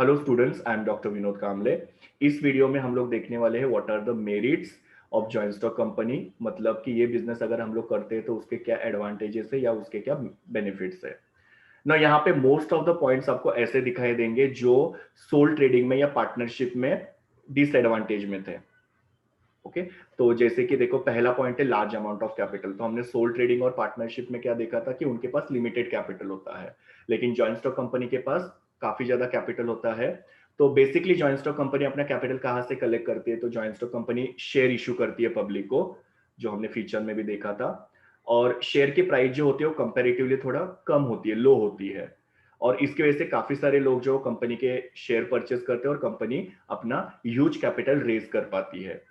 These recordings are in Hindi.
Hello students, I am doctor Vinod Kamle. इस वीडियो में हम लोग देखने वाले हैं what are the merits of joint stock company. मतलब कि ये बिजनेस अगर हम लोग करते हैं तो उसके क्या एडवांटेजेस है या उसके क्या बेनिफिट्स है ना। यहाँ पे मोस्ट ऑफ द पॉइंट्स आपको ऐसे दिखाई देंगे जो सोल ट्रेडिंग में या पार्टनरशिप में डिसएडवांटेज में थे। ओके तो जैसे कि देखो, पहला पॉइंट है लार्ज अमाउंट ऑफ कैपिटल। तो हमने सोल ट्रेडिंग और पार्टनरशिप में क्या देखा था कि उनके पास लिमिटेड कैपिटल होता है, लेकिन जॉइंट स्टॉक कंपनी के पास काफी ज्यादा कैपिटल होता है। तो बेसिकली जॉइंट स्टॉक कंपनी अपना कैपिटल कहाँ से कलेक्ट करती है? तो joint stock company share issue करती है पब्लिक को, जो हमने फीचर में भी देखा था। और शेयर की प्राइस जो होती है वो कंपेरेटिवली थोड़ा कम होती है, लो होती है। और इसकी वजह से काफी सारे लोग जो कंपनी के शेयर परचेस करते हैं और कंपनी अपना ह्यूज कैपिटल रेज कर पाती है।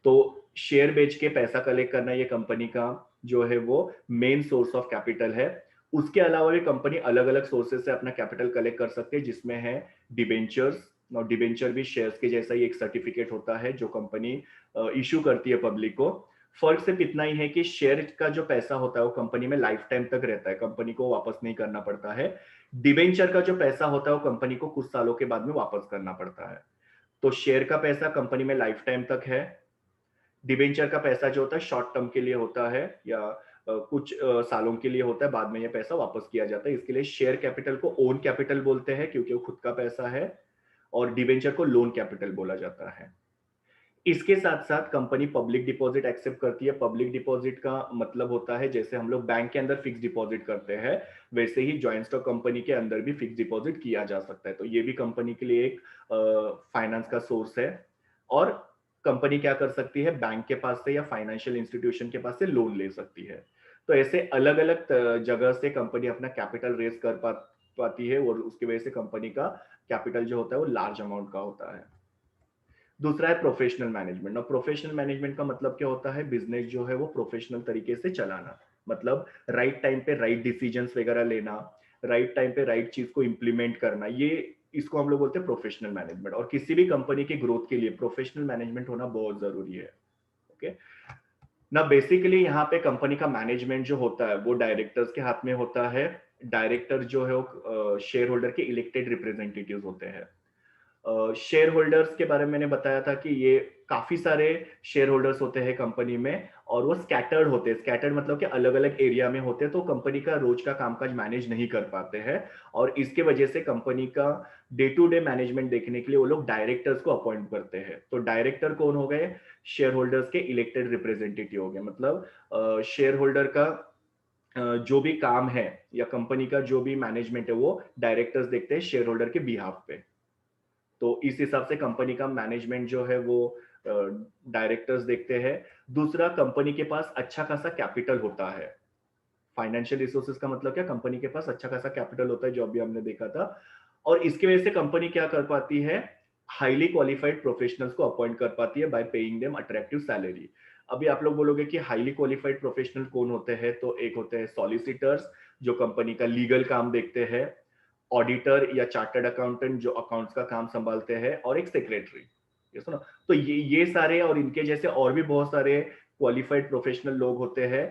तो शेयर बेच के पैसा कलेक्ट करना ये कंपनी का जो है वो मेन सोर्स ऑफ कैपिटल है। उसके अलावा भी कंपनी अलग अलग सोर्सेज से अपना कैपिटल कलेक्ट कर सकती है, जिसमें है डिबेंचर्स। और डिबेंचर भी शेयर्स के जैसा ही एक सर्टिफिकेट होता है जो कंपनी इशू करती है पब्लिक को। फर्क सिर्फ इतना ही है कि शेयर का जो पैसा होता है वो कंपनी में लाइफ टाइम तक रहता है, कंपनी को वापस नहीं करना पड़ता है। डिबेंचर का जो पैसा होता है वो कंपनी को कुछ सालों के बाद में वापस करना पड़ता है। तो शेयर का पैसा कंपनी में लाइफ टाइम तक है। डिबेंचर का पैसा जो होता है शॉर्ट टर्म के लिए होता है या कुछ सालों के लिए होता है, बाद में ये पैसा वापस किया जाता है। इसके लिए शेयर कैपिटल को ओन कैपिटल बोलते हैं क्योंकि वो खुद का पैसा है, और डिबेंचर को लोन कैपिटल बोला जाता है। इसके साथ साथ कंपनी पब्लिक डिपॉजिट एक्सेप्ट करती है। पब्लिक डिपॉजिट का मतलब होता है जैसे हम लोग बैंक के अंदर फिक्स डिपॉजिट करते हैं, वैसे ही जॉइंट स्टॉक कंपनी के अंदर भी फिक्स डिपॉजिट किया जा सकता है। तो ये भी कंपनी के लिए एक फाइनेंस का सोर्स है। और कंपनी क्या कर सकती है, बैंक के पास से या फाइनेंशियल इंस्टीट्यूशन के पास से लोन ले सकती है। तो ऐसे अलग अलग जगह से कंपनी अपना कैपिटल रेज कर पाती है, और उसकी वजह से कंपनी का कैपिटल जो होता है वो लार्ज अमाउंट का होता है। दूसरा है प्रोफेशनल मैनेजमेंट। और प्रोफेशनल मैनेजमेंट का मतलब क्या होता है? बिजनेस जो है वो प्रोफेशनल तरीके से चलाना। मतलब राइट टाइम पे राइट डिसीजंस वगैरह लेना, राइट टाइम पे राइट चीज को इंप्लीमेंट करना, ये इसको हम लोग बोलते हैं प्रोफेशनल मैनेजमेंट। और किसी भी कंपनी की ग्रोथ के लिए प्रोफेशनल मैनेजमेंट होना बहुत जरूरी है। ओके ना, बेसिकली यहाँ पे कंपनी का मैनेजमेंट जो होता है वो डायरेक्टर्स के हाथ में होता है। डायरेक्टर जो है वो शेयर होल्डर के इलेक्टेड रिप्रेजेंटेटिव होते हैं। शेयर होल्डर्स के बारे में मैंने बताया था कि ये काफी सारे शेयर होल्डर्स होते हैं कंपनी में, और वो स्कैटर्ड होते हैं। स्कैटर्ड मतलब कि अलग अलग एरिया में होते हैं, तो कंपनी का रोज का कामकाज मैनेज नहीं कर पाते हैं। और इसके वजह से कंपनी का डे टू डे मैनेजमेंट देखने के लिए वो लोग डायरेक्टर्स को अपॉइंट करते हैं। तो डायरेक्टर कौन हो गए? शेयर होल्डर्स के इलेक्टेड रिप्रेजेंटेटिव हो गए। मतलब शेयर होल्डर का जो भी काम है या कंपनी का जो भी मैनेजमेंट है वो डायरेक्टर्स देखते हैं शेयर होल्डर के बिहाफ पे। तो इस हिसाब से कंपनी का मैनेजमेंट जो है वो डायरेक्टर्स देखते हैं। दूसरा, कंपनी के पास अच्छा खासा कैपिटल होता है। फाइनेंशियल रिसोर्सेज का मतलब क्या? कंपनी के पास अच्छा खासा कैपिटल होता है, जो अभी हमने देखा था। और इसकी वजह से कंपनी क्या कर पाती है? हाईली क्वालिफाइड प्रोफेशनल्स को अपॉइंट कर पाती है bye paying them attractive salary. अभी आप लोग बोलोगे कि हाईली क्वालिफाइड प्रोफेशनल कौन होते हैं? तो एक होते हैं सॉलिसिटर्स, जो कंपनी का लीगल काम देखते हैं। ऑडिटर या चार्टर्ड अकाउंटेंट, जो अकाउंट्स का काम संभालते हैं। और एक सेक्रेटरी। ये सुनो, तो ये सारे और इनके जैसे और भी बहुत सारे क्वालिफाइड प्रोफेशनल लोग होते हैं।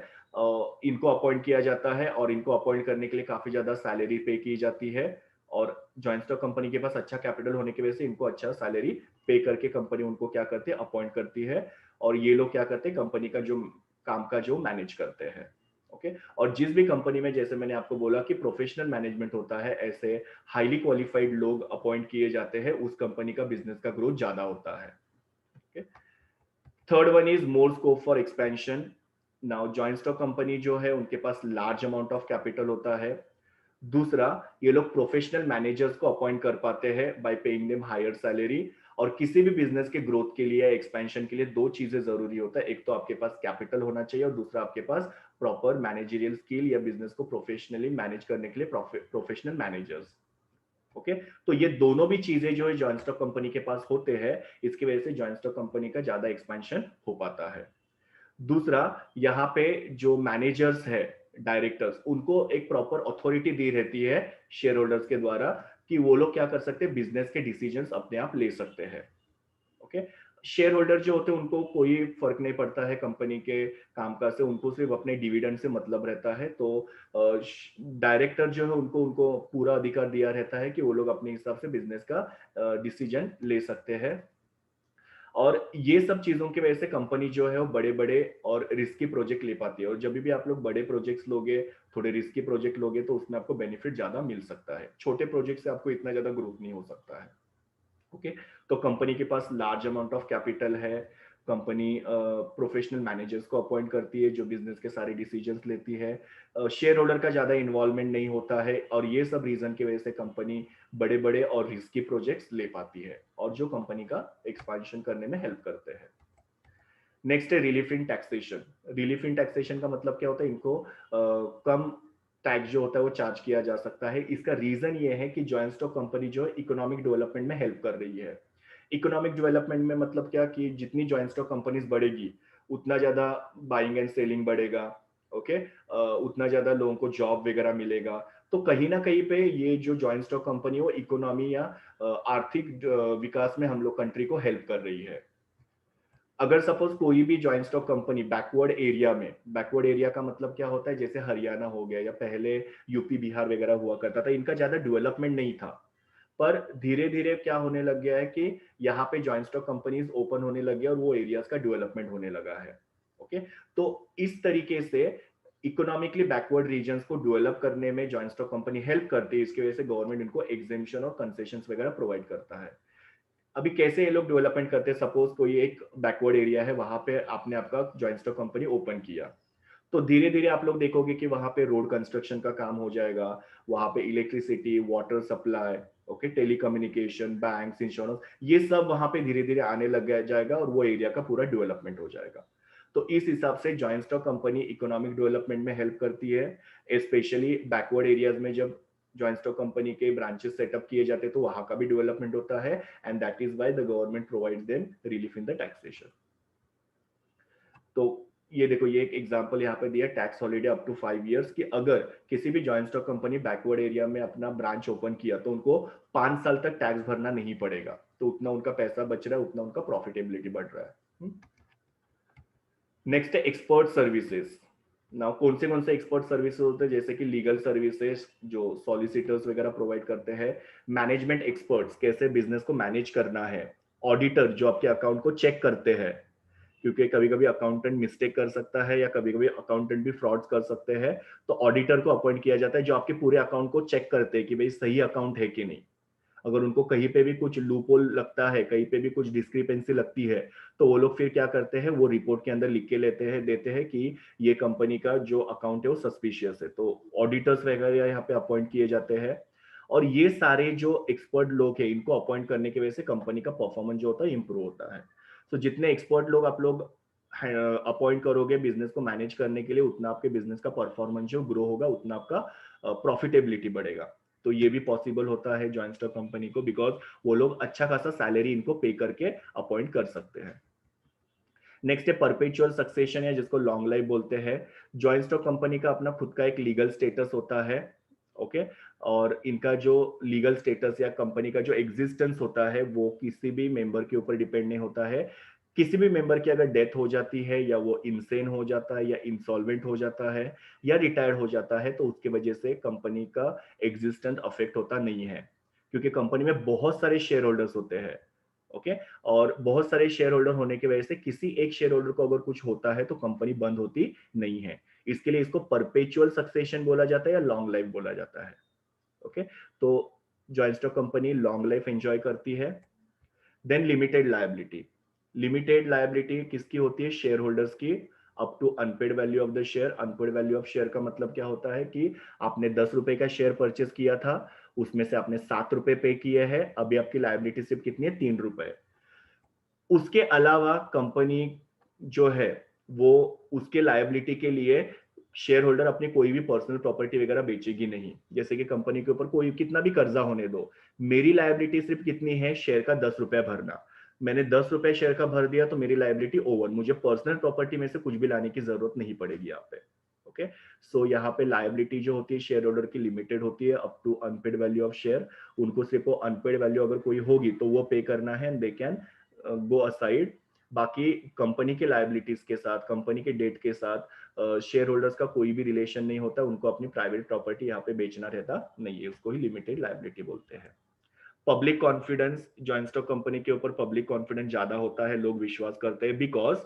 इनको अपॉइंट किया जाता है, और इनको अपॉइंट करने के लिए काफी ज्यादा सैलरी पे की जाती है। और जॉइंट स्टॉक कंपनी के पास अच्छा कैपिटल होने की वजह से इनको अच्छा सैलरी पे करके कंपनी उनको क्या करती है? अपॉइंट करती है। और ये लोग क्या करते हैं? कंपनी का जो काम का जो मैनेज करते हैं। ओके और जिस भी कंपनी में, जैसे मैंने आपको बोला कि प्रोफेशनल मैनेजमेंट होता है, ऐसे हाईली क्वालिफाइड लोग अपॉइंट किए जाते हैं, उस कंपनी का बिजनेस का ग्रोथ ज्यादा होता है। Okay, third one is more scope for expansion. Now joint stock company जो है उनके पास लार्ज अमाउंट ऑफ कैपिटल होता है। दूसरा, ये लोग प्रोफेशनल मैनेजर्स को अपॉइंट कर पाते हैं by paying them higher salary. और किसी भी बिजनेस के ग्रोथ के लिए, एक्सपेंशन के लिए दो चीजें जरूरी होता है। एक तो आपके पास कैपिटल होना चाहिए, और दूसरा आपके पास प्रॉपर मैनेजरियल स्किल या बिजनेस को प्रोफेशनली मैनेज करने के लिए प्रोफेशनल मैनेजर्स। ओके तो ये दोनों भी चीजें जो है जॉइंट स्टॉक कंपनी के पास होते हैं, इसकी वजह से जॉइंट स्टॉक कंपनी का ज्यादा एक्सपेंशन हो पाता है। दूसरा, यहाँ पे जो मैनेजर्स है, डायरेक्टर्स, उनको एक प्रॉपर अथॉरिटी दी रहती है शेयर होल्डर्स के द्वारा, कि वो लोग क्या कर सकते हैं? बिजनेस के डिसीजंस अपने आप ले सकते हैं। ओके शेयर होल्डर जो होते हैं उनको कोई फर्क नहीं पड़ता है कंपनी के कामकाज से, उनको सिर्फ अपने डिविडेंड से मतलब रहता है। तो डायरेक्टर जो है उनको उनको पूरा अधिकार दिया रहता है कि वो लोग अपने हिसाब से बिजनेस का डिसीजन ले सकते हैं। और ये सब चीजों की वजह से कंपनी जो है वो बड़े बड़े और रिस्की प्रोजेक्ट ले पाती है। और जब भी आप लोग बड़े प्रोजेक्ट्स लोगे, थोड़े रिस्की प्रोजेक्ट लोगे, तो उसमें आपको बेनिफिट ज्यादा मिल सकता है। छोटे प्रोजेक्ट से आपको इतना ज्यादा ग्रोथ नहीं हो सकता है। ओके, तो कंपनी के पास लार्ज अमाउंट ऑफ कैपिटल है। कंपनी प्रोफेशनल मैनेजर्स को अपॉइंट करती है जो बिजनेस के सारे डिसीजंस लेती है। शेयर होल्डर का ज्यादा इन्वॉल्वमेंट नहीं होता है, और ये सब रीजन की वजह से कंपनी बड़े बड़े और रिस्की प्रोजेक्ट्स ले पाती है, और जो कंपनी का एक्सपांशन करने में हेल्प करते हैं। नेक्स्ट है relief in taxation. Relief in taxation का मतलब क्या होता है? इनको कम टैक्स जो होता है वो चार्ज किया जा सकता है। इसका रीजन ये है कि जॉइंट स्टॉक कंपनी जो है इकोनॉमिक डेवलपमेंट में हेल्प कर रही है। इकोनॉमिक डेवलपमेंट में मतलब क्या कि जितनी जॉइंट स्टॉक कंपनीज बढ़ेगी उतना ज्यादा बाइंग एंड सेलिंग बढ़ेगा। ओके, उतना ज्यादा लोगों को जॉब वगैरह मिलेगा। तो कहीं ना कहीं पे ये जो जॉइंट स्टॉक कंपनी वो इकोनॉमी या आर्थिक विकास में हम लोग कंट्री को हेल्प कर रही है। अगर सपोज कोई भी joint stock company backward area में, बैकवर्ड एरिया का मतलब क्या होता है? जैसे हरियाणा हो गया, या पहले यूपी बिहार वगैरह हुआ करता था, इनका ज्यादा डेवलपमेंट नहीं था। पर धीरे धीरे क्या होने लग गया है कि यहाँ पे जॉइंट स्टॉक कंपनीज ओपन होने लग गया और वो एरियाज का डेवलपमेंट होने लगा है। ओके, तो इस तरीके से इकोनॉमिकली बैकवर्ड रीजन्स को डेवलप करने में जॉइंट स्टॉक कंपनी हेल्प करती है। इसकी वजह से गवर्नमेंट इनको एग्जेम्पशन और कंसेशन वगैरह प्रोवाइड करता है। अभी कैसे ये लोग डेवलपमेंट करते हैं? सपोज कोई एक बैकवर्ड एरिया है, वहां पे आपने आपका जॉइंट स्टॉक कंपनी ओपन किया, तो धीरे धीरे आप लोग देखोगे कि वहां पे रोड कंस्ट्रक्शन का काम हो जाएगा, वहां पे electricity, water supply, okay, telecommunication, banks, insurance, ये सब वहां पे धीरे धीरे आने लग जाएगा और वो एरिया का पूरा डेवलपमेंट हो जाएगा। तो इस हिसाब से joint stock company economic development में हेल्प करती है। स्पेशली बैकवर्ड एरियाज में जब जॉइंट स्टॉक कंपनी के ब्रांचेस सेटअप किए जाते हैं तो वहां का भी डेवलपमेंट होता है, and that is why the government provide them relief in the taxation. तो ये देखो, ये एक एग्जांपल यहाँ पे दिया, tax holiday up to 5 years, कि अगर किसी भी joint stock company backward area में अपना ब्रांच ओपन किया तो उनको 5 साल तक टैक्स भरना नहीं पड़ेगा। तो उतना उनका पैसा बच रहा है, उतना उनका प्रॉफिटेबिलिटी बढ़ रहा है। नेक्स्ट है एक्सपर्ट सर्विसेज। नाउ कौन से एक्सपर्ट सर्विसेज होते हैं? जैसे कि लीगल सर्विसेज जो सॉलिसिटर्स वगैरह प्रोवाइड करते हैं, मैनेजमेंट एक्सपर्ट्स, कैसे बिजनेस को मैनेज करना है, ऑडिटर जो आपके अकाउंट को चेक करते हैं, क्योंकि कभी कभी अकाउंटेंट मिस्टेक कर सकता है या कभी कभी अकाउंटेंट भी फ्रॉड कर सकते हैं। तो ऑडिटर को अपॉइंट किया जाता है जो आपके पूरे अकाउंट को चेक करते हैं कि भाई सही अकाउंट है कि नहीं। अगर उनको कहीं पे भी कुछ लूपहोल लगता है, कहीं पे भी कुछ डिस्क्रिपेंसी लगती है, तो वो लोग फिर क्या करते हैं, वो रिपोर्ट के अंदर लिख के लेते हैं, देते हैं कि ये कंपनी का जो अकाउंट है वो सस्पिशियस है। तो ऑडिटर्स वगैरह यहाँ पे अपॉइंट किए जाते हैं। और ये सारे जो एक्सपर्ट लोग हैं इनको अपॉइंट करने की वजह से कंपनी का परफॉर्मेंस जो होता है इंप्रूव होता है। तो जितने एक्सपर्ट लोग आप लोग अपॉइंट करोगे बिजनेस को मैनेज करने के लिए, उतना आपके बिजनेस का परफॉर्मेंस जो ग्रो होगा, उतना आपका प्रॉफिटेबिलिटी बढ़ेगा। तो ये भी पॉसिबल होता है जॉइंट स्टॉक कंपनी को, बिकॉज वो लोग अच्छा खासा सैलरी इनको पे करके अपॉइंट कर सकते हैं। नेक्स्ट है परपेचुअल सक्सेशन, है जिसको लॉन्ग लाइफ बोलते हैं। जॉइंट स्टॉक कंपनी का अपना खुद का एक लीगल स्टेटस होता है। ओके, और इनका जो लीगल स्टेटस या कंपनी का जो एग्जिस्टेंस होता है वो किसी भी मेंबर के ऊपर डिपेंड नहीं होता है। किसी भी मेंबर की अगर डेथ हो जाती है, या वो इंसेन हो जाता है, या इंसॉल्वेंट हो जाता है, या रिटायर्ड हो जाता है, तो उसकी वजह से कंपनी का एग्जिस्टेंस अफेक्ट होता नहीं है। क्योंकि कंपनी में बहुत सारे शेयर होल्डर्स होते हैं। ओके, और बहुत सारे शेयर होल्डर होने की वजह से किसी एक शेयर होल्डर को अगर कुछ होता है तो कंपनी बंद होती नहीं है। इसके लिए इसको परपेचुअल सक्सेशन बोला जाता है या लॉन्ग लाइफ बोला जाता है। ओके, तो joint stock company long life enjoy करती है। Then limited liability. Limited liability किसकी होती है? शेयर होल्डर्स की, up to unpaid value of the share. Unpaid value of share का मतलब क्या होता है कि आपने 10 रुपए का शेयर परचेस किया था, उसमें से आपने 7 रुपए पे किए हैं, अभी आपकी लायबिलिटी सिर्फ कितनी है? 3 रुपए। उसके अलावा कंपनी जो है वो उसके लायबिलिटी के लिए शेयर होल्डर अपनी कोई भी पर्सनल प्रॉपर्टी वगैरह बेचेगी नहीं। जैसे कि कंपनी के ऊपर कोई कितना भी कर्जा होने दो, मेरी लायबिलिटी सिर्फ कितनी है? शेयर का 10 रुपया भरना। मैंने 10 रुपए शेयर का भर दिया तो मेरी लायबिलिटी ओवर, मुझे पर्सनल प्रॉपर्टी में से कुछ भी लाने की जरूरत नहीं पड़ेगी यहाँ पे। ओके, सो यहाँ पे लायबिलिटी जो होती है शेयर होल्डर की लिमिटेड होती है up to unpaid value of share. उनको सिर्फ अनपेड वैल्यू अगर कोई होगी तो वो पे करना है, and they can go aside. बाकी कंपनी के लायबिलिटीज के साथ, कंपनी के डेट के साथ शेयर होल्डर्स का कोई भी रिलेशन नहीं होता, उनको अपनी प्राइवेट प्रॉपर्टी यहाँ पे बेचना रहता नहीं है, उसको ही लिमिटेड लायबिलिटी बोलते हैं। Public confidence, joint stock company के ऊपर पब्लिक कॉन्फिडेंस ज्यादा होता है, लोग विश्वास करते हैं, बिकॉज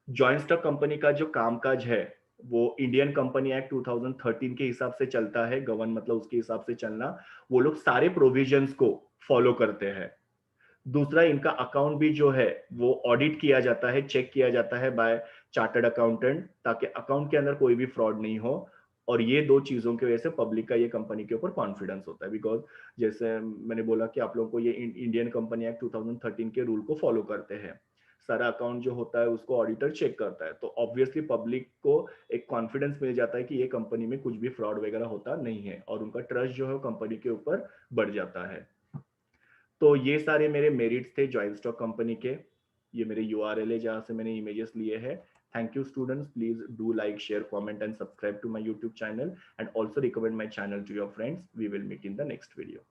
जॉइंट स्टॉक कंपनी का जो कामकाज है वो इंडियन कंपनी एक्ट 2013 के हिसाब से चलता है, गवर्न मतलब उसके हिसाब से चलना, वो लोग सारे प्रोविजंस को फॉलो करते हैं। दूसरा, इनका अकाउंट भी जो है वो ऑडिट किया जाता है, चेक किया जाता है बाय चार्टर्ड अकाउंटेंट, ताकि अकाउंट के अंदर कोई भी फ्रॉड नहीं हो। और ये दो चीजों की वजह से पब्लिक का ये कंपनी के ऊपर कॉन्फिडेंस होता है, बिकॉज जैसे मैंने बोला कि आप लोगों को ये इंडियन कंपनी एक्ट 2013 के रूल को फॉलो करते हैं, सारा अकाउंट जो होता है उसको ऑडिटर चेक करता है, तो ऑब्वियसली पब्लिक को एक कॉन्फिडेंस मिल जाता है कि ये कंपनी में कुछ भी फ्रॉड वगैरह होता नहीं है, और उनका ट्रस्ट जो है कंपनी के ऊपर बढ़ जाता है। तो ये सारे मेरे मेरिट्स थे जॉइंट स्टॉक कंपनी के। ये मेरे यूआरएल है जहां से मैंने इमेजेस लिए हैं। Thank you students, please do like, share, comment and subscribe to my YouTube channel, and also recommend my channel to your friends. We will meet in the next video.